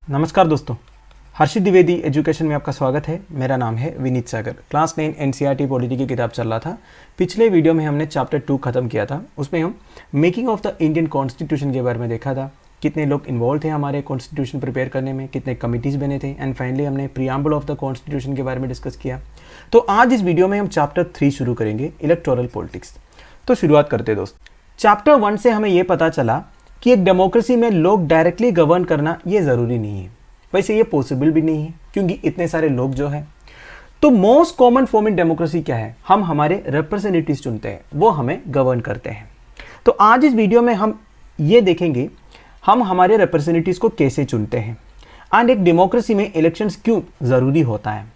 नमस्कार दोस्तों, हर्षित द्विवेदी एजुकेशन में आपका स्वागत है। मेरा नाम है विनीत सागर। क्लास 9 एनसीईआरटी पॉलिटी की किताब चल रहा था। पिछले वीडियो में हमने चैप्टर 2 खत्म किया था। उसमें हम making of the Indian constitution के बारे में देखा था। कितने लोग इन्वॉल्व थे हमारे कॉन्स्टिट्यूशन प्रिपेयर करने में, कितने कमिटीज़ बने थे, एंड फाइनली हमने प्रीएम्बल ऑफ द कॉन्स्टिट्यूशन के बारे में डिस्कस किया। तो आज इस वीडियो में हम चैप्टर 3 शुरू करेंगे, इलेक्टोरल पॉलिटिक्स। तो शुरुआत करते दोस्त। चैप्टर 1 से हमें ये पता चला कि एक डेमोक्रेसी में लोग डायरेक्टली गवर्न करना ये ज़रूरी नहीं है। वैसे ये पॉसिबल भी नहीं है क्योंकि इतने सारे लोग जो हैं। तो most common form in democracy क्या है? हम हमारे रिप्रेजेंटेटिव्स चुनते हैं, वो हमें गवर्न करते हैं। तो आज इस वीडियो में हम ये देखेंगे हम हमारे रिप्रेजेंटेटिव्स को कैसे चुनते हैं, एंड एक डेमोक्रेसी में इलेक्शंस क्यों ज़रूरी होता है।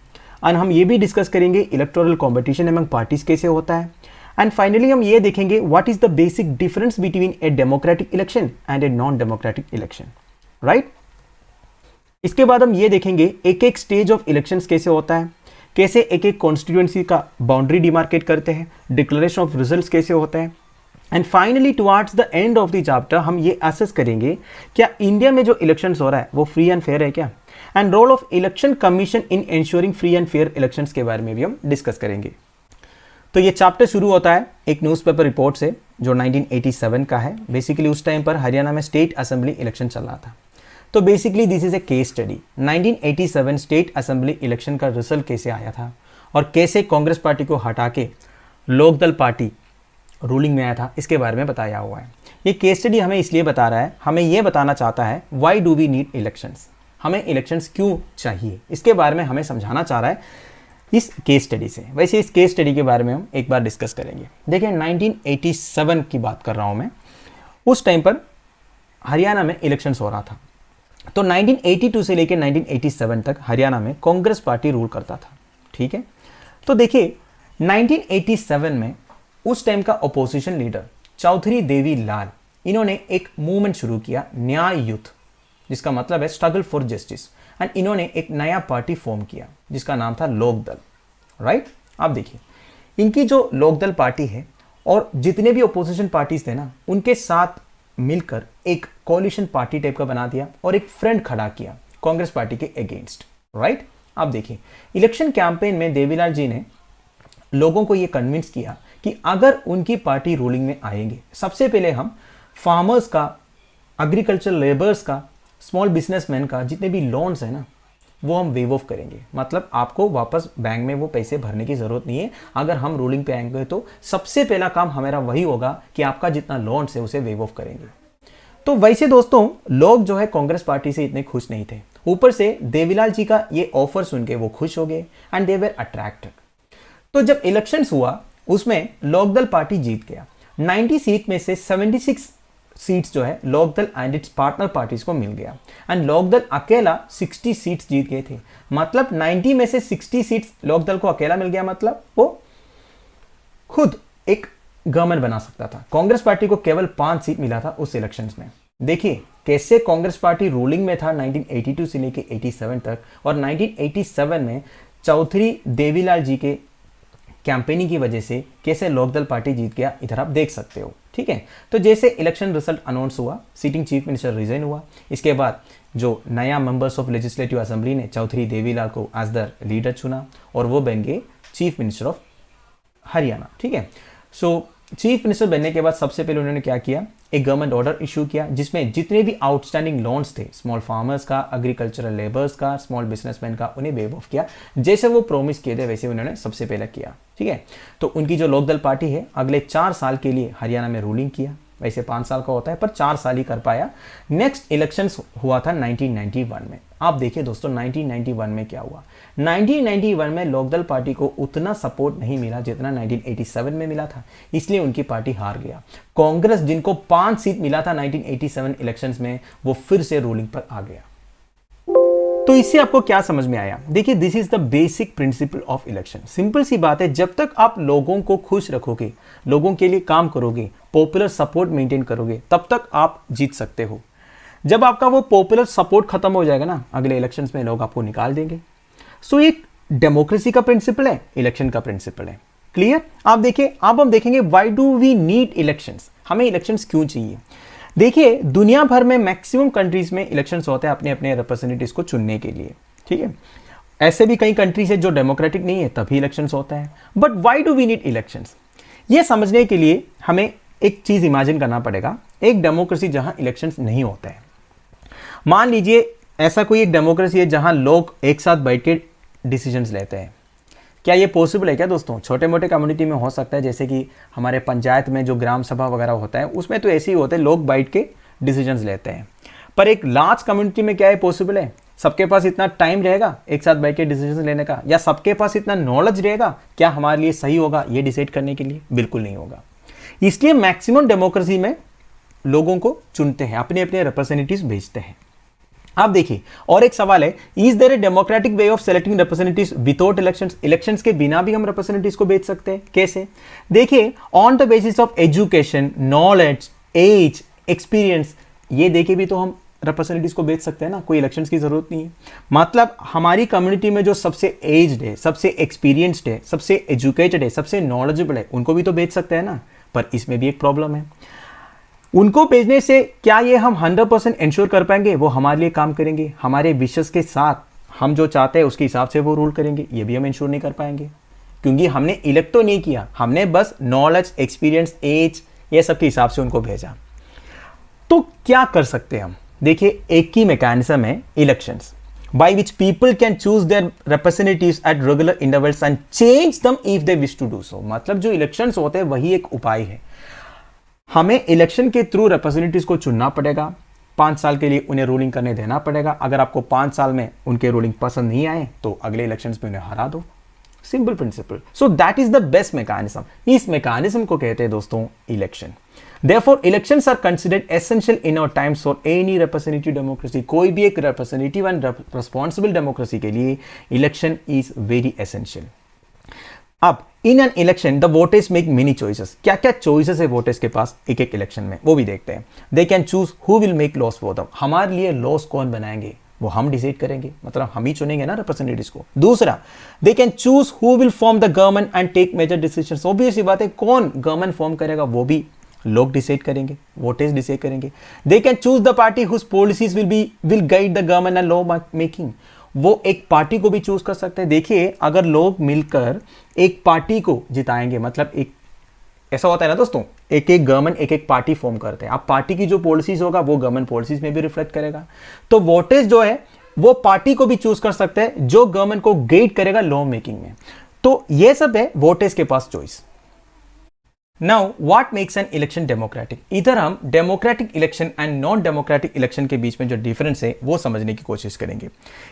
एंड हम ये भी डिस्कस करेंगे इलेक्टोरल कॉम्पिटिशन एमंग पार्टीज कैसे होता है। एंड फाइनली हम ये देखेंगे what is the basic difference between a democratic election and a non democratic election, right. इसके बाद हम ये देखेंगे एक एक स्टेज ऑफ इलेक्शंस कैसे होता है, कैसे एक एक कॉन्स्टिट्यूएंसी का बाउंड्री डिमार्केट करते हैं, डिक्लेरेशन ऑफ रिजल्ट्स कैसे होता है। And finally towards the end of the chapter हम ये असेस करेंगे क्या इंडिया में जो इलेक्शंस हो रहा है वो फ्री एंड फेयर है क्या, and role of election commission in ensuring free and fair elections के बारे में भी हम डिस्कस करेंगे। तो ये चैप्टर शुरू होता है एक न्यूज़पेपर रिपोर्ट से जो 1987 का है। बेसिकली उस टाइम पर हरियाणा में स्टेट असेंबली इलेक्शन चल रहा था। तो basically this is a case study. 1987 state assembly election का रिजल्ट कैसे आया था और कैसे कांग्रेस पार्टी को हटा के लोकदल पार्टी रूलिंग में आया था, इसके बारे में बताया हुआ है। ये केस स्टडी हमें इसलिए बता रहा है, हमें ये बताना चाहता है why do we need elections, हमें इलेक्शंस क्यों चाहिए, इसके बारे में हमें समझाना चाह रहा है इस केस स्टडी से। वैसे इस केस स्टडी के बारे में हम एक बार डिस्कस करेंगे। देखिए 1987 की बात कर रहा हूँ मैं। उस टाइम पर हरियाणा में इलेक्शंस हो रहा था। तो 1982 से लेकर 1987 तक हरियाणा में कांग्रेस पार्टी रूल करता था, ठीक है। तो देखिए 1987 में उस टाइम का अपोजिशन लीडर चौधरी देवीलाल, इन्होंने एक मूवमेंट शुरू किया, न्याय युद्ध, जिसका मतलब है स्ट्रगल फॉर जस्टिस। एंड इन्होंने एक नया पार्टी फॉर्म किया जिसका नाम था लोकदल, राइट। आप देखिए इनकी जो लोकदल पार्टी है और जितने भी अपोजिशन पार्टीज थे ना, उनके साथ मिलकर एक कोलिशन पार्टी टाइप का बना दिया और एक फ्रंट खड़ा किया कांग्रेस पार्टी के अगेंस्ट, राइट। आप देखिए इलेक्शन कैंपेन में देवीलाल जी ने लोगों को यह कन्विंस किया कि अगर उनकी पार्टी रूलिंग में आएंगे, सबसे पहले हम फार्मर्स का, एग्रीकल्चर लेबर्स का, स्मॉल बिजनेसमैन का जितने भी लोन्स है ना, वो हम वेव ऑफ करेंगे। मतलब आपको वापस बैंक में वो पैसे भरने की जरूरत नहीं है। अगर हम रूलिंग पे आएंगे तो सबसे पहला काम हमारा वही होगा कि आपका जितना लोन्स है उसे वेव ऑफ करेंगे। तो वैसे दोस्तों लोग जो है कांग्रेस पार्टी से इतने खुश नहीं थे। ऊपर से देवीलाल जी का ये ऑफर सुन के वो खुश हो गए एंड दे वर अट्रैक्टेड। तो जब इलेक्शंस हुआ उसमें लोकदल पार्टी जीत गया। 90 सीट में से 76 सीट्स जो है Lokdal and its partner parties को मिल गया। एंड लोकदल अकेला 60 सीट्स जीत गए थे। मतलब 90 में से 60 सीट्स लोकदल को अकेला मिल गया। मतलब वो खुद एक गवर्नमेंट बना सकता था। कांग्रेस पार्टी को केवल 5 सीट मिला था उस इलेक्शंस में। देखिए कैसे कांग्रेस पार्टी रूलिंग में था 1982 से लेकर 87 तक, और 1987 में चौधरी देवीलाल जी के कैंपेनिंग की वजह से कैसे लोकदल पार्टी जीत गया, इधर आप देख सकते हो, ठीक है। तो जैसे इलेक्शन रिजल्ट अनाउंस हुआ, सिटिंग चीफ मिनिस्टर रिजाइन हुआ। इसके बाद जो नया मेंबर्स ऑफ लेजिस्लेटिव असेंबली ने चौधरी देवीलाल को एज द लीडर चुना और वो बन गए चीफ मिनिस्टर ऑफ हरियाणा, ठीक है। सो चीफ मिनिस्टर बनने के बाद सबसे पहले उन्होंने क्या किया, एक गवर्नमेंट ऑर्डर इशू किया जिसमें जितने भी आउटस्टैंडिंग लोन्स थे स्मॉल फार्मर्स का, एग्रीकल्चरल लेबर्स का, स्मॉल बिजनेसमैन का, उन्हें वेव ऑफ किया। जैसे वो प्रॉमिस किए थे वैसे उन्होंने सबसे पहले किया, ठीक है। तो उनकी जो लोकदल पार्टी है अगले 4 साल के लिए हरियाणा में रूलिंग किया। वैसे 5 साल का होता है पर 4 साल ही कर पाया। नेक्स्ट इलेक्शंस हुआ था 1991 में। आप देखिए दोस्तों 1991 में क्या हुआ। 1991 में लोकदल पार्टी को उतना सपोर्ट नहीं मिला जितना 1987 में मिला था, इसलिए उनकी पार्टी हार गया। कांग्रेस जिनको 5 सीट मिला था 1987 इलेक्शंस में, वो फिर से रूलिंग पर आ गया। तो इससे आपको क्या समझ में आया? देखिए this is the basic principle of election. Simple सी बात है, जब तक आप लोगों को खुश रखोगे, लोगों के लिए काम करोगे, पॉपुलर सपोर्ट मेंटेन करोगे, तब तक आप जीत सकते हो। जब आपका वो पॉपुलर सपोर्ट खत्म हो जाएगा ना, अगले इलेक्शंस में लोग आपको निकाल देंगे। सो एक डेमोक्रेसी का प्रिंसिपल है, इलेक्शन का प्रिंसिपल है। क्लियर? आप देखिए, अब हम देखेंगे why do we need elections, हमें इलेक्शंस क्यों चाहिए। देखिए दुनिया भर में मैक्सिमम कंट्रीज में इलेक्शंस होते हैं अपने अपने रिप्रेजेंटेटिव्स को चुनने के लिए, ठीक है। ऐसे भी कई कंट्रीज है जो डेमोक्रेटिक नहीं है तभी इलेक्शंस होता है। But why do we need elections? ये समझने के लिए हमें एक चीज इमेजिन करना पड़ेगा, एक डेमोक्रेसी जहां इलेक्शंस नहीं होते हैं। मान लीजिए ऐसा कोई एक डेमोक्रेसी है जहां लोग एक साथ बैठ के डिसीजंस लेते हैं। क्या ये पॉसिबल है क्या दोस्तों? छोटे मोटे कम्युनिटी में हो सकता है, जैसे कि हमारे पंचायत में जो ग्राम सभा वगैरह होता है उसमें तो ऐसे ही होते हैं, लोग बैठ के डिसीजंस लेते हैं। पर एक लार्ज कम्युनिटी में क्या ये पॉसिबल है? सबके पास इतना टाइम रहेगा एक साथ बैठ के डिसीजन लेने का, या सबके पास इतना नॉलेज रहेगा क्या हमारे लिए सही होगा ये डिसाइड करने के लिए? बिल्कुल नहीं होगा। इसलिए मैक्सिमम डेमोक्रेसी में लोगों को चुनते हैं, अपने अपने रिप्रेजेंटेटिव्स भेजते हैं। आप देखिए और एक सवाल है, is there a democratic way of selecting representatives without elections? Elections के बिना भी हम रिप्रेजेंटेटिव्स को भेज सकते हैं। कैसे? देखिए on the basis of education, knowledge, age, experience, ये देके भी तो हम रिप्रेजेंटेटिव्स को भेज सकते हैं ना, कोई इलेक्शंस की जरूरत नहीं है। मतलब हमारी कम्युनिटी में जो सबसे एज्ड है, सबसे एक्सपीरियंस्ड है, सबसे एजुकेटेड है, सबसे नॉलेजेबल है, उनको भी तो भेज सकते हैं ना। पर इसमें भी एक प्रॉब्लम है, उनको भेजने से क्या ये हम 100% इंश्योर कर पाएंगे वो हमारे लिए काम करेंगे, हमारे विशेष के साथ हम जो चाहते हैं उसके हिसाब से वो रूल करेंगे? ये भी हम इंश्योर नहीं कर पाएंगे, क्योंकि हमने इलेक्ट तो नहीं किया, हमने बस नॉलेज, एक्सपीरियंस, एज, ये सब के हिसाब से उनको भेजा। तो क्या कर सकते हैं हम? देखिए एक ही मैकेनिज्म है elections, by which people can choose their representatives at regular intervals and change them if they wish to do so। मतलब जो इलेक्शंस होते हैं वही एक उपाय है। हमें इलेक्शन के थ्रू रिप्रेजेंटेटिव्स को चुनना पड़ेगा, 5 साल के लिए उन्हें रूलिंग करने देना पड़ेगा। अगर आपको 5 साल में उनके रूलिंग पसंद नहीं आए तो अगले इलेक्शंस में उन्हें हरा दो। Simple principal. So that is the best mechanism. इस मैकेनिज्म को कहते हैं दोस्तों election. Therefore, elections are considered essential in our times for any representative democracy। कोई भी एक representative and responsible democracy के लिए election is very essential। अब in an election the voters make many choices। क्या क्या choices है voters के पास एक एक इलेक्शन में, वो भी देखते हैं। They can choose who will make laws for them। हमारे लिए laws कौन बनाएंगे वो हम डिसाइड करेंगे, मतलब हम ही चुनेंगे ना रिप्रेजेंटेटिव्स को। दूसरा, they can choose who will form the government and take major decisions. Obvious बात है, कौन गवर्नमेंट फॉर्म करेगा वो भी लोग डिसाइड करेंगे, वोटर्स डिसाइड करेंगे। They can choose the party whose policies will guide the government and law making. वो एक पार्टी को भी चूज कर सकते हैं। देखिए अगर लोग मिलकर एक पार्टी को जिताएंगे, मतलब एक ऐसा होता है ना दोस्तों, एक एक गवर्नमेंट एक एक पार्टी फॉर्म करते हैं। अब पार्टी की जो पॉलिसीज होगा वो गवर्नमेंट पॉलिसीज में भी रिफ्लेक्ट करेगा। तो वोटर्स जो है वो पार्टी को भी चूज कर सकते हैं जो गवर्नमेंट को गाइड करेगा लॉ मेकिंग में। तो ये सब है वोटर्स के पास choice. Now what makes an election democratic? इधर हम democratic election and non democratic election के बीच में जो डिफरेंस है वो समझने की कोशिश करेंगे।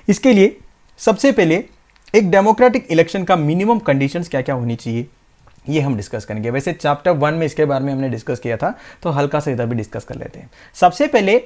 इसके लिए सबसे पहले एक डेमोक्रेटिक इलेक्शन का मिनिमम कंडीशंस क्या क्या होनी चाहिए ये हम डिस्कस करेंगे। वैसे चैप्टर 1 में इसके बारे में हमने डिस्कस किया था, तो हल्का सा इधर भी डिस्कस कर लेते हैं। सबसे पहले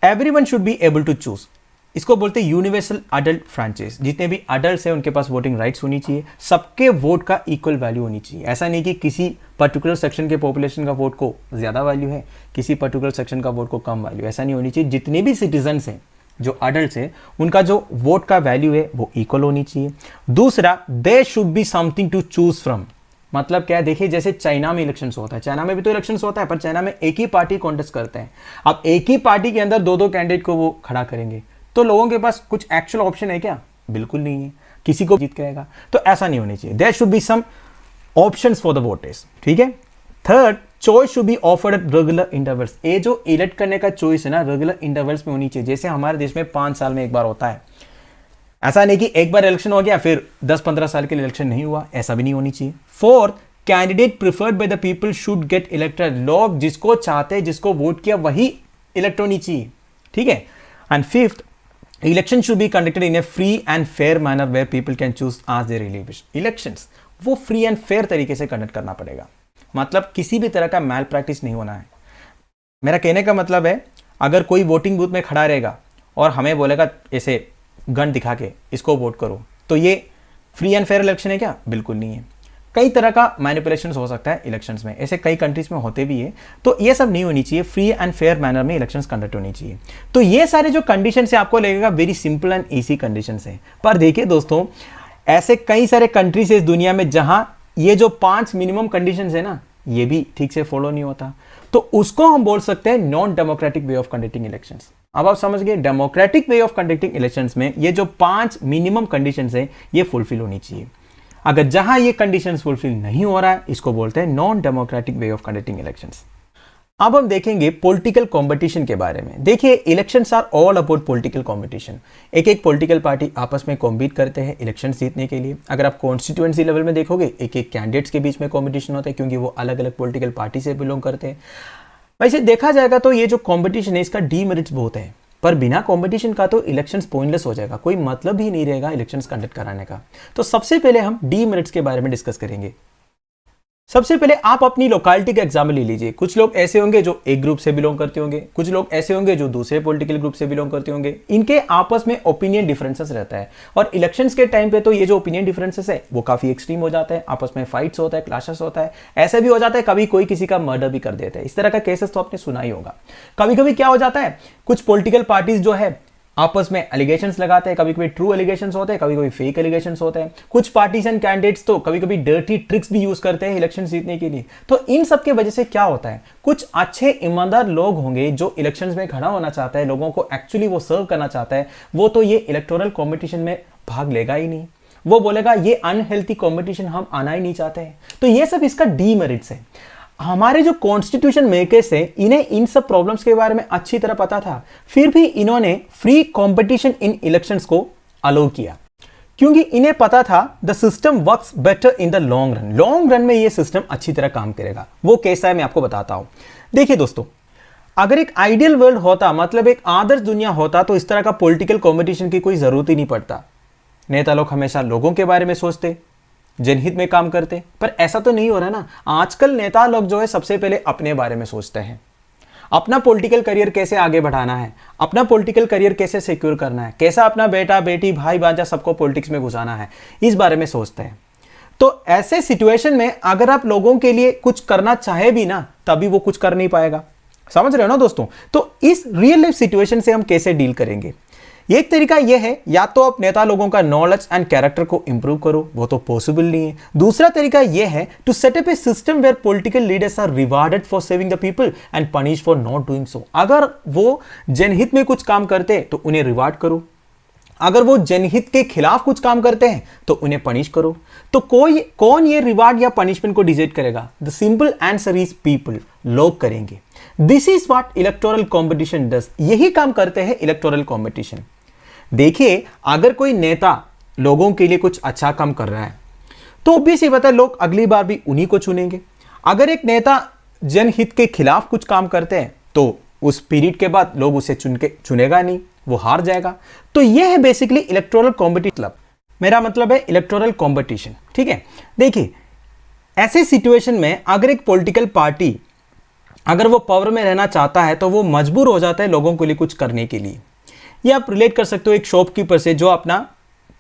everyone should be able to choose. इसको बोलते हैं यूनिवर्सल अडल्ट फ्रैंचाइज। जितने भी अडल्ट हैं उनके पास वोटिंग राइट्स होनी चाहिए, सबके वोट का इक्वल वैल्यू होनी चाहिए। ऐसा नहीं कि किसी पर्टिकुलर सेक्शन के पॉपुलेशन का वोट को ज्यादा वैल्यू है, किसी पर्टिकुलर सेक्शन का वोट को कम वैल्यू, ऐसा नहीं होनी चाहिए। जितने भी सिटीजन्स हैं जो अडल्ट है उनका जो वोट का वैल्यू है वो इक्वल होनी चाहिए। दूसरा, there should be something to choose from. मतलब क्या है, देखिए जैसे चाइना में इलेक्शंस होता है, चाइना में भी तो इलेक्शंस होता है, पर चाइना में एक ही पार्टी कॉन्टेस्ट करते हैं। अब एक ही पार्टी के अंदर दो कैंडिडेट को वो खड़ा करेंगे, तो लोगों के पास कुछ एक्चुअल ऑप्शन है क्या? बिल्कुल नहीं है, किसी को जीत करेगा। तो ऐसा नहीं होनी चाहिए। There should be some options for the voters, ठीक है। Third, choice should be offered at regular intervals. ये जो इलेक्ट करने का चॉइस है ना, रेगुलर इंटरवल्स में होनी चाहिए। जैसे हमारे देश में 5 साल में एक बार होता है, ऐसा नहीं कि एक बार इलेक्शन हो गया फिर 10-15 साल के लिए इलेक्शन नहीं हुआ, ऐसा भी नहीं होनी चाहिए। Fourth, candidate preferred by the people should get elected. लोग जिसको चाहते हैं, जिसको वोट किया वही इलेक्ट होनी चाहिए, ठीक है। And fifth, election should be conducted in a free and fair manner where people can choose as they really wish. Elections वो फ्री एंड फेयर तरीके से कंडक्ट करना पड़ेगा, मतलब किसी भी तरह का मैल प्रैक्टिस नहीं होना है। मेरा कहने का मतलब है, अगर कोई वोटिंग बूथ में खड़ा रहेगा और हमें बोलेगा ऐसे गन दिखा के इसको वोट करो, तो ये फ्री एंड फेयर इलेक्शन है क्या? बिल्कुल नहीं है। कई तरह का मैनिपुलेशन हो सकता है इलेक्शंस में, ऐसे कई कंट्रीज में होते भी है। तो ये सब नहीं होनी चाहिए, फ्री एंड फेयर मैनर में इलेक्शंस कंडक्ट होनी चाहिए। तो ये सारे जो कंडीशंस है आपको लगेगा very simple and easy conditions है, पर देखिए दोस्तों ऐसे कई सारे कंट्रीज है इस दुनिया में जहां ये जो 5 मिनिमम कंडीशंस है ना, ये भी ठीक से फॉलो नहीं होता। तो तो उसको हम बोल सकते हैं non democratic way of conducting elections. अब आप समझ गए, democratic way of conducting elections में ये जो 5 मिनिमम कंडीशंस है ये फुलफिल होनी चाहिए। अगर जहां ये कंडीशंस फुलफिल नहीं हो रहा है, इसको बोलते हैं non democratic way of conducting elections. अब हम देखेंगे पॉलिटिकल कंपटीशन के बारे में। देखिए, elections are all about political competition. एक एक पॉलिटिकल पार्टी आपस में कॉम्पीट करते हैं इलेक्शन जीतने के लिए। अगर आप कॉन्स्टिट्यूएंसी लेवल में देखोगे, एक एक कैंडिडेट्स के बीच में कॉम्पिटिशन होता है, क्योंकि वो अलग अलग पॉलिटिकल पार्टी से बिलोंग करते हैं। वैसे देखा जाएगा तो ये जो कॉम्पिटिशन है इसका डीमेरिट्स बहुत है, पर बिना कंपटीशन का तो इलेक्शंस पॉइंटलेस हो जाएगा, कोई मतलब ही नहीं रहेगा इलेक्शंस कंडक्ट कराने का। तो सबसे पहले हम डीमेरिट्स के बारे में डिस्कस करेंगे। सबसे पहले आप अपनी लोकेलिटी का एग्जाम्पल ले लीजिए। कुछ लोग ऐसे होंगे जो एक ग्रुप से बिलोंग करते होंगे, कुछ लोग ऐसे होंगे जो दूसरे पॉलिटिकल ग्रुप से बिलोंग करते होंगे। इनके आपस में ओपिनियन डिफरेंसेस रहता है, और इलेक्शंस के टाइम पे तो ये जो ओपिनियन डिफरेंसेस है वो काफी एक्सट्रीम हो जाता है, आपस में फाइट्स होता है, क्लैशेस होता है। ऐसा भी हो जाता है कभी कोई किसी का मर्डर भी कर देता है। इस तरह का केसेस तो आपने सुना ही होगा। कभी कभी क्या हो जाता है, कुछ पॉलिटिकल पार्टीज जो है आपस में एलिगेशंस लगाते हैं, कभी कभी ट्रू एलिगेशंस होते हैं, कभी कभी फेक एलिगेशंस होते हैं। कुछ पार्टीज एंड कैंडिडेट्स तो कभी कभी डर्टी ट्रिक्स भी यूज करते हैं इलेक्शन जीतने के लिए। तो इन सब के वजह से क्या होता है, कुछ अच्छे ईमानदार लोग होंगे जो इलेक्शंस में खड़ा होना चाहता है, लोगों को एक्चुअली वो सर्व करना चाहता है, वो तो ये इलेक्टोरल कॉम्पिटिशन में भाग लेगा ही नहीं। वो बोलेगा ये अनहेल्थी कॉम्पिटिशन हम आना ही नहीं चाहते हैं। तो ये सब इसका डीमेरिट्स है। हमारे जो कॉन्स्टिट्यूशन मेकर्स हैं, इन्हें इन सब प्रॉब्लम्स के बारे में अच्छी तरह पता था, फिर भी इन्होंने फ्री कंपटीशन इन इलेक्शंस को अलाउ किया, क्योंकि इन्हें पता था the system works better in the long run. Long run में ये सिस्टम अच्छी तरह काम करेगा। वो कैसा है मैं आपको बताता हूं। देखिए दोस्तों, अगर एक आइडियल वर्ल्ड होता, मतलब एक आदर्श दुनिया होता, तो इस तरह का पॉलिटिकल कंपटीशन की कोई जरूरत ही नहीं पड़ता। नेता लोग हमेशा लोगों के बारे में सोचते, जनहित में काम करते, पर ऐसा तो नहीं हो रहा ना। आजकल नेता लोग जो है सबसे पहले अपने बारे में सोचते हैं, अपना पॉलिटिकल करियर कैसे आगे बढ़ाना है, अपना पॉलिटिकल करियर कैसे सिक्योर करना है, कैसा अपना बेटा बेटी भाई भांजा सबको पॉलिटिक्स में घुसाना है, इस बारे में सोचते हैं। तो ऐसे सिचुएशन में अगर आप लोगों के लिए कुछ करना चाहे भी ना, तभी वो कुछ कर नहीं पाएगा। समझ रहे हो ना दोस्तों। तो इस रियल लाइफ सिचुएशन से हम कैसे डील करेंगे, एक तरीका यह है, या तो आप नेता लोगों का नॉलेज एंड कैरेक्टर को इंप्रूव करो, वो तो पॉसिबल नहीं है। दूसरा तरीका यह है to set up a system where political leaders are rewarded for serving the people and punish for not doing so. अगर वो जनहित में कुछ काम करते हैं तो उन्हें रिवार्ड करो, अगर वो जनहित के खिलाफ कुछ काम करते हैं तो उन्हें पनिश करो। तो कौन ये रिवार्ड या पनिशमेंट को डिसाइड करेगा? The simple answer is people, लोग करेंगे। This is what electoral competition does. यही काम करते हैं इलेक्टोरल कॉम्पिटिशन। देखिए, अगर कोई नेता लोगों के लिए कुछ अच्छा काम कर रहा है तो ऑब्वियसली पता है लोग अगली बार भी उन्हीं को चुनेंगे। अगर एक नेता जनहित के खिलाफ कुछ काम करते हैं तो उस पीरियड के बाद लोग उसे चुनेगा नहीं, वो हार जाएगा। तो यह है बेसिकली इलेक्टोरल कॉम्पिटिशन। मेरा मतलब है इलेक्टोरल कॉम्पिटिशन, ठीक है। देखिए, ऐसे सिचुएशन में अगर एक पॉलिटिकल पार्टी अगर वो पावर में रहना चाहता है तो वो मजबूर हो जाता है लोगों के लिए कुछ करने के लिए। ये आप रिलेट कर सकते हो एक शॉपकीपर से जो अपना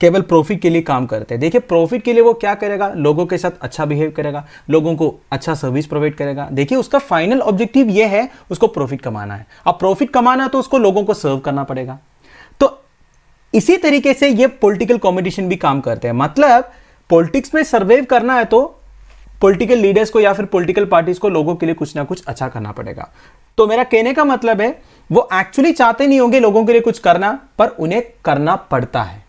केवल प्रॉफिट के लिए काम करते हैं। देखिए, प्रॉफिट के लिए वो क्या करेगा, लोगों के साथ अच्छा बिहेव करेगा, लोगों को अच्छा सर्विस प्रोवाइड करेगा। देखिए, उसका फाइनल ऑब्जेक्टिव ये है, उसको प्रॉफिट कमाना है। अब प्रॉफिट कमाना है तो उसको लोगों को सर्व करना पड़ेगा। तो इसी तरीके से ये पॉलिटिकल कॉम्पिटिशन भी काम करते हैं। मतलब पॉलिटिक्स में सर्वाइव करना है तो पॉलिटिकल लीडर्स को या फिर पॉलिटिकल पार्टीज को लोगों के लिए कुछ ना कुछ अच्छा करना पड़ेगा। तो मेरा कहने का मतलब है वो एक्चुअली चाहते नहीं होंगे लोगों के लिए कुछ करना, पर उन्हें करना पड़ता है।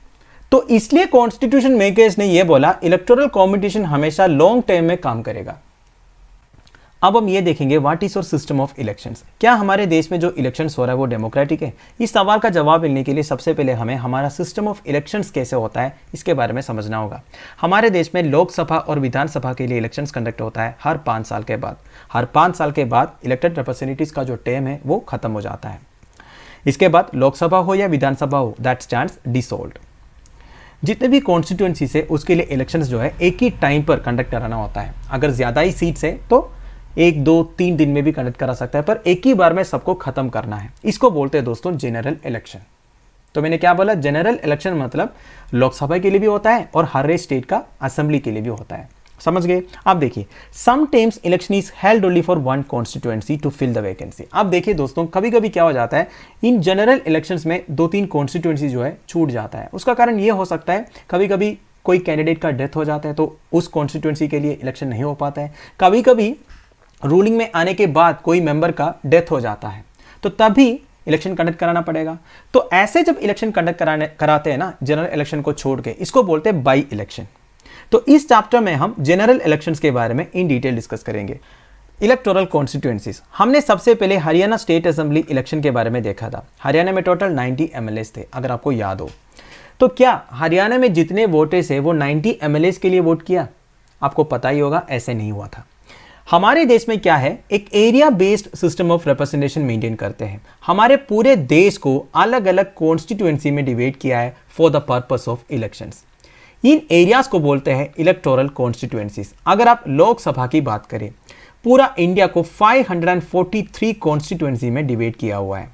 तो इसलिए कॉन्स्टिट्यूशन मेकर्स ने यह बोला इलेक्टोरल कॉम्पिटिशन हमेशा लॉन्ग टर्म में काम करेगा। अब हम ये देखेंगे what is your system of elections. क्या हमारे देश में जो इलेक्शंस हो रहा है वो डेमोक्रेटिक है? इस सवाल का जवाब मिलने के लिए सबसे पहले हमें हमारा सिस्टम ऑफ इलेक्शंस कैसे होता है इसके बारे में समझना होगा। हमारे देश में लोकसभा और विधानसभा के लिए इलेक्शंस कंडक्ट होता है हर 5 साल के बाद। हर 5 साल के बाद इलेक्टेड रिप्रेजेंटेटिव्स का जो टर्म है वो खत्म हो जाता है। इसके बाद लोकसभा हो या विधानसभा हो, दैट स्टैंड्स डिसॉल्व्ड। जितने भी कॉन्स्टिट्यूएंसी है उसके लिए इलेक्शंस जो है एक ही टाइम पर कंडक्ट कराना होता है। अगर ज्यादा ही सीट्स है तो 1, 2, 3 दिन में भी कंडक्ट करा सकता है, पर एक ही बार में सबको खत्म करना है। इसको बोलते हैं दोस्तों जनरल इलेक्शन। तो मैंने क्या बोला, जनरल इलेक्शन मतलब लोकसभा के लिए भी होता है और हर एक स्टेट का असेंबली के लिए भी होता है। समझ गए? आप देखिए, sometimes election is held only for one constituency to fill the vacancy. अब देखिए दोस्तों, कभी कभी क्या हो जाता है, इन जनरल इलेक्शंस में 2-3 कॉन्स्टिट्यूएंसी जो है छूट जाता है। उसका कारण ये हो सकता है कभी कभी कोई कैंडिडेट का डेथ हो जाता है तो उस कॉन्स्टिट्यूएंसी के लिए इलेक्शन नहीं हो पाता है। कभी कभी रूलिंग में आने के बाद कोई मेंबर का डेथ हो जाता है तो तभी इलेक्शन कंडक्ट कराना पड़ेगा। तो ऐसे जब इलेक्शन कंडक्ट कराते हैं ना जनरल इलेक्शन को छोड़ के, इसको बोलते हैं बाई इलेक्शन। तो इस चैप्टर में हम जनरल इलेक्शंस के बारे में इन डिटेल डिस्कस करेंगे। इलेक्टोरल कॉन्स्टिट्यूएंसीज, हमने सबसे पहले हरियाणा स्टेट असेंबली इलेक्शन के बारे में देखा था। हरियाणा में टोटल 90 एमएलएस थे, अगर आपको याद हो। तो क्या हरियाणा में जितने वोटर्स है वो 90 एमएलएस के लिए वोट किया? आपको पता ही होगा ऐसे नहीं हुआ था। हमारे देश में क्या है, एक area based system of representation maintain करते हैं। हमारे पूरे देश को अलग अलग कॉन्स्टिट्यूएंसी में डिवाइड किया है for the purpose of elections. In areas को बोलते हैं इलेक्टोरल कॉन्स्टिट्यूएंसीज। अगर आप लोकसभा की बात करें, पूरा इंडिया को 543 कॉन्स्टिट्यूएंसी में डिवाइड किया हुआ है।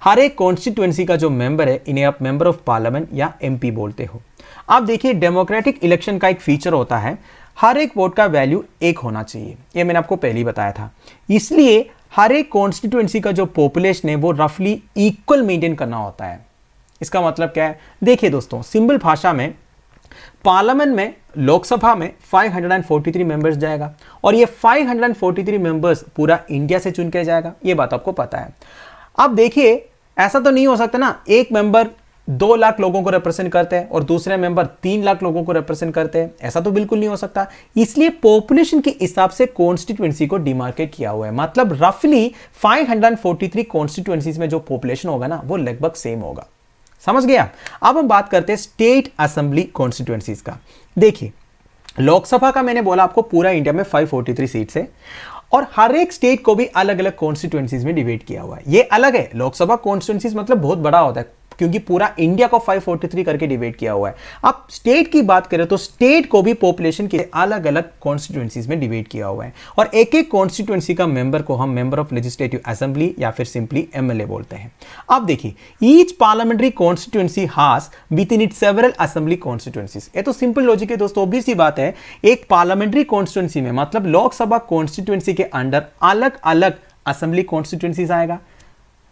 हर एक कॉन्स्टिट्यूएंसी का जो मेंबर है, इन्हें आप मेंबर ऑफ पार्लियामेंट या एमपी बोलते हो। आप देखिए, डेमोक्रेटिक इलेक्शन का एक फीचर होता है, हर एक वोट का वैल्यू एक होना चाहिए। ये मैंने आपको पहले ही बताया था। इसलिए हर एक कॉन्स्टिट्यूएंसी का जो पॉपुलेशन है वो रफली इक्वल मेंटेन करना होता है। इसका मतलब क्या है? देखिए दोस्तों, सिंपल भाषा में पार्लियामेंट में, लोकसभा में 543 मेंबर्स जाएगा और ये 543 मेंबर्स पूरा इंडिया से चुन के जाएगा। ये बात आपको पता है। अब देखिए, ऐसा तो नहीं हो सकता ना, एक मेंबर 2 लाख लोगों को रिप्रेजेंट करते हैं और दूसरे मेंबर 3 लाख लोगों को रिप्रेजेंट करते हैं। ऐसा तो बिल्कुल नहीं हो सकता। इसलिए पॉपुलेशन के हिसाब से कॉन्स्टिट्यूएंसी को डिमार्केट किया हुआ है। मतलब रफली 543 कॉन्स्टिट्यूएंसीज में जो पॉपुलेशन होगा ना वो लगभग सेम होगा। समझ गया? अब हम बात करते हैं स्टेट असेंबली कॉन्स्टिट्यूएंसीज का। देखिए, लोकसभा का मैंने बोला आपको पूरा इंडिया में 543 सीट्स है और हर एक स्टेट को भी अलग अलग कॉन्स्टिट्यूएंसीज में डिवाइड किया हुआ है। ये अलग है, लोकसभा कॉन्स्टिट्यूएंसीज मतलब बहुत बड़ा होता है क्योंकि पूरा इंडिया को 543 करके डिवाइड किया हुआ है। अब स्टेट की बात करें तो स्टेट को भी पॉपुलेशन के अलग अलग कॉन्स्टिट्यूएंसीज में डिवाइड किया हुआ है और एक एक कॉन्स्टिट्यूएंसी का मेंबर को हम मेंबर ऑफ लेजिस्लेटिव असेंबली या फिर सिंपली एमएलए बोलते हैं। अब देखिए, each parliamentary constituency has with in it several assembly constituencies. ये तो सिंपल लॉजिक है दोस्तों, ऑब्वियस सी बात है। एक पार्लियामेंट्री कॉन्स्टिट्यूएंसी में मतलब लोकसभा कॉन्स्टिट्यूएंसी के अंडर अलग अलग असेंबली कॉन्स्टिट्यूएंसीज आएगा।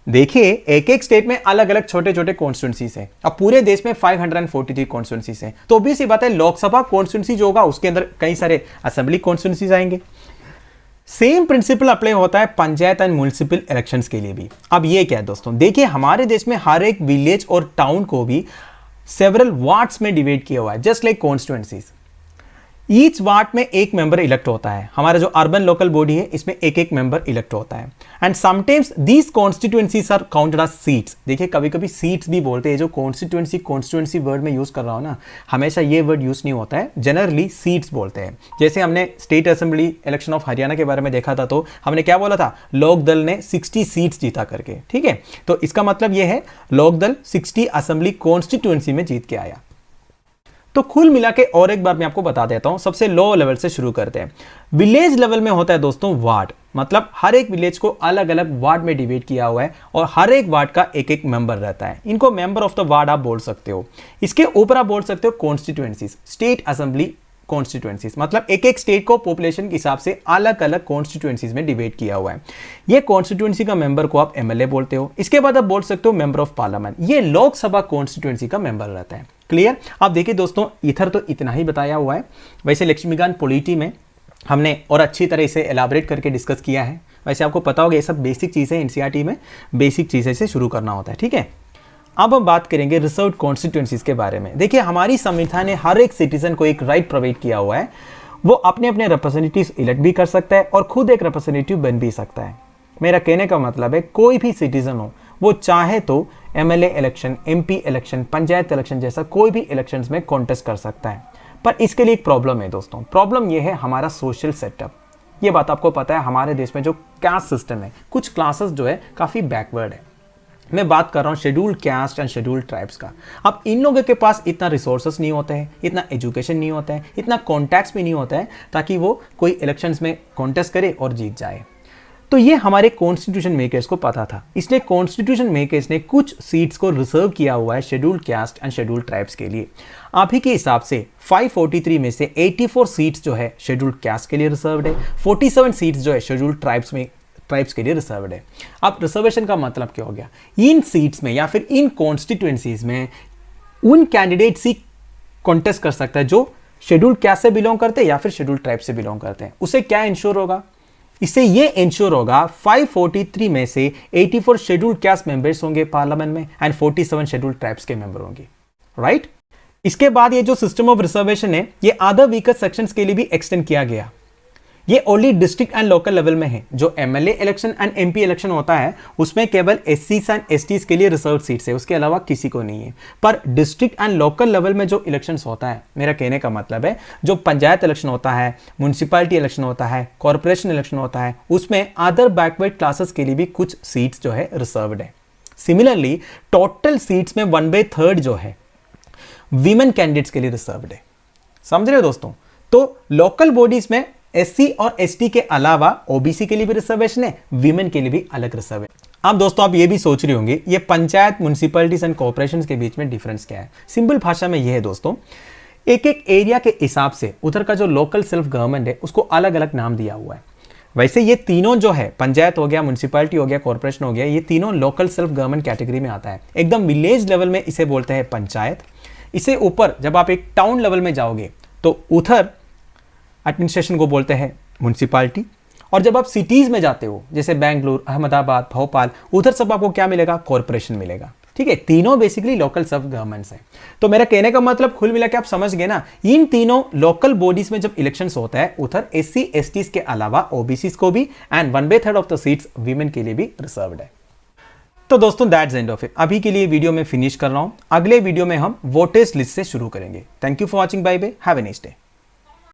देखिए, एक एक स्टेट में अलग अलग छोटे छोटे कॉन्स्टिट्यूएंसीज हैं। अब पूरे देश में 543 कॉन्स्टिट्यूएंसीज हैं, तो भी सी बात है लोकसभा कॉन्स्टिट्यूएंसी जो होगा उसके अंदर कई सारे असेंबली कॉन्स्टिट्यूएंसीज आएंगे। सेम प्रिंसिपल अप्लाई होता है पंचायत एंड म्युनिसिपल इलेक्शंस के लिए भी। अब ये क्या है दोस्तों, देखिए हमारे देश में हर एक विलेज और टाउन को भी सेवरल वार्ड्स में डिवाइड किया हुआ है, just like constituencies. Each ward में एक मेंबर इलेक्ट होता है। हमारा जो अर्बन लोकल बॉडी है इसमें एक एक मेंबर इलेक्ट होता है and sometimes these constituencies are counted as seats. देखिए, कभी कभी सीट्स भी बोलते हैं। जो कॉन्स्टिट्यूएंसी वर्ड में यूज कर रहा हूं ना, हमेशा ये वर्ड यूज नहीं होता है, जनरली सीट्स बोलते हैं। जैसे हमने state assembly election of Haryana के बारे में देखा था तो हमने क्या बोला था, लोक दल ने 60 सीट्स जीता करके। ठीक है, तो इसका मतलब यह है लोक दल 60 असेंबली कॉन्स्टिट्यूएंसी में जीत के आया। तो कुल मिला के और एक बार मैं आपको बता देता हूं, सबसे लो लेवल से शुरू करते हैं। विलेज लेवल में होता है दोस्तों वार्ड, मतलब हर एक विलेज को अलग अलग वार्ड में डिवाइड किया हुआ है और हर एक वार्ड का एक एक मेंबर रहता है। इनको मेंबर ऑफ द वार्ड आप बोल सकते हो। इसके ऊपर आप बोल सकते हो कॉन्स्टिट्यूएंसीज, स्टेट असेंबली कॉन्स्टिट्यूएंसीज, मतलब एक एक स्टेट को पॉपुलेशन के हिसाब से अलग अलग कॉन्स्टिट्यूएंसीज में डिवाइड किया हुआ है। ये कॉन्स्टिट्यूएंसी का मेंबर को आप एमएलए बोलते हो। इसके बाद आप बोल सकते हो मेंबर ऑफ पार्लियामेंट, ये लोकसभा कॉन्स्टिट्यूएंसी का मेंबर रहता है। क्लियर? आप देखिए दोस्तों, इधर तो इतना ही बताया हुआ है। वैसे लक्ष्मीकांत पॉलिटी में हमने और अच्छी तरह इसे एलाबरेट करके डिस्कस किया है। वैसे आपको पता होगा ये सब बेसिक चीज़ें एनसीईआरटी में बेसिक चीज़ें से शुरू करना होता है। ठीक है, अब हम बात करेंगे रिजर्व्ड कॉन्स्टिट्यूएंसीज के बारे में। देखिए, हमारी संविधान ने हर एक सिटीजन को एक राइट प्रोवाइड किया हुआ है। वो अपने अपने रिप्रेजेंटेटिव्स इलेक्ट भी कर सकता है और खुद एक रिप्रेजेंटेटिव बन भी सकता है। मेरा कहने का मतलब है कोई भी सिटीजन हो वो चाहे तो MLA election, MP election, panchayat election जैसा कोई भी इलेक्शंस में कॉन्टेस्ट कर सकता है। पर इसके लिए एक प्रॉब्लम है दोस्तों। प्रॉब्लम यह है हमारा सोशल सेटअप। ये बात आपको पता है, हमारे देश में जो कास्ट सिस्टम है, कुछ क्लासेस जो है काफ़ी बैकवर्ड है। मैं बात कर रहा हूँ scheduled caste and scheduled tribes का। अब इन लोगों के पास इतना रिसोर्सेस नहीं होता है, इतना एजुकेशन नहीं होता है, इतना कॉन्टैक्ट्स भी नहीं होता है ताकि वो कोई इलेक्शंस में कॉन्टेस्ट करे और जीत जाए। तो ये हमारे कॉन्स्टिट्यूशन मेकर्स को पता था, इसलिए कॉन्स्टिट्यूशन मेकर्स ने कुछ सीट्स को रिजर्व किया हुआ है scheduled caste and scheduled tribes के लिए। अभी के हिसाब से 543 में से 84 सीट्स जो है शेड्यूल्ड कास्ट के लिए रिजर्व्ड है, 47 सीट्स जो है शेड्यूल्ड ट्राइब्स के लिए रिजर्व्ड है। अब रिजर्वेशन का मतलब क्या हो गया, इन सीट्स में या फिर इन कॉन्स्टिट्यूएंसीज में उन कैंडिडेट्स ही कॉन्टेस्ट कर सकता है जो शेड्यूल्ड कास्ट से बिलोंग करते हैं या फिर शेड्यूल्ड ट्राइब से बिलोंग करते हैं। उसे क्या इंश्योर होगा, इससे ये इंश्योर होगा 543 में से 84 शेड्यूल्ड कास्ट मेंबर्स होंगे पार्लियामेंट में एंड 47 शेड्यूल्ड ट्राइब्स के मेंबर होंगे, राइट। इसके बाद ये जो सिस्टम ऑफ रिजर्वेशन है ये अदर वीकर सेक्शंस के लिए भी एक्सटेंड किया गया। ये only district and local level में है। जो MLA election and MP election होता है उसमें केवल एससीज एंड एसटीज के लिए रिजर्व सीट्स है, उसके अलावा किसी को नहीं है। पर डिस्ट्रिक्ट एंड लोकल लेवल में जो इलेक्शंस होता है, मेरा कहने का मतलब है जो पंचायत इलेक्शन होता है, म्यूनिसिपैलिटी इलेक्शन होता है, कॉर्पोरेशन इलेक्शन होता है, उसमें अदर बैकवर्ड क्लासेस के लिए भी कुछ सीट्स जो है रिजर्व्ड है। सिमिलरली टोटल सीट्स में 1/3 जो है वीमेन कैंडिडेट्स के लिए रिजर्व्ड है। समझ रहे हो दोस्तों? तो लोकल बॉडीज में एससी और एसटी के अलावा ओबीसी के लिए भी रिजर्वेशन है, वीमेन के लिए भी अलग रिजर्व है। अब दोस्तों आप ये भी सोच रहे होंगे ये पंचायत, म्युनिसिपैलिटीज एंड कॉर्पोरेशंस के बीच में डिफरेंस क्या है। सिंपल भाषा में ये है दोस्तों, एक एक एरिया के हिसाब से उधर का जो लोकल सेल्फ गवर्नमेंट है उसको अलग अलग नाम दिया हुआ है। वैसे ये तीनों जो है, पंचायत हो गया, म्युनिसिपैलिटी हो गया, कॉर्पोरेशन हो गया, ये तीनों लोकल सेल्फ गवर्नमेंट कैटेगरी में आता है। एकदम विलेज लेवल में इसे बोलते हैं पंचायत। इससे ऊपर जब आप एक टाउन लेवल में जाओगे तो उधर एडमिनिस्ट्रेशन को बोलते हैं म्युनिसिपैलिटी। और जब आप सिटीज में जाते हो जैसे बेंगलुरु, अहमदाबाद, भोपाल, उधर सब आपको क्या मिलेगा? कॉर्पोरेशन मिलेगा। ठीक है, तीनों बेसिकली लोकल सेल्फ गवर्नमेंट्स हैं। तो मेरा कहने का मतलब कुल मिला के आप समझ गए ना, इन तीनों लोकल बॉडीज में जब इलेक्शंस होता है उधर एससी एसटीज के अलावा ओबीसीज को भी and 1/3 of the seats women के लिए भी रिजर्व्ड है। तो दोस्तों दैट्स एंड ऑफ इट। अभी के लिए वीडियो में फिनिश कर रहा हूं। अगले वीडियो में हम वोटर्स लिस्ट से शुरू करेंगे। Thank you for watching. Bye bye, have a nice day.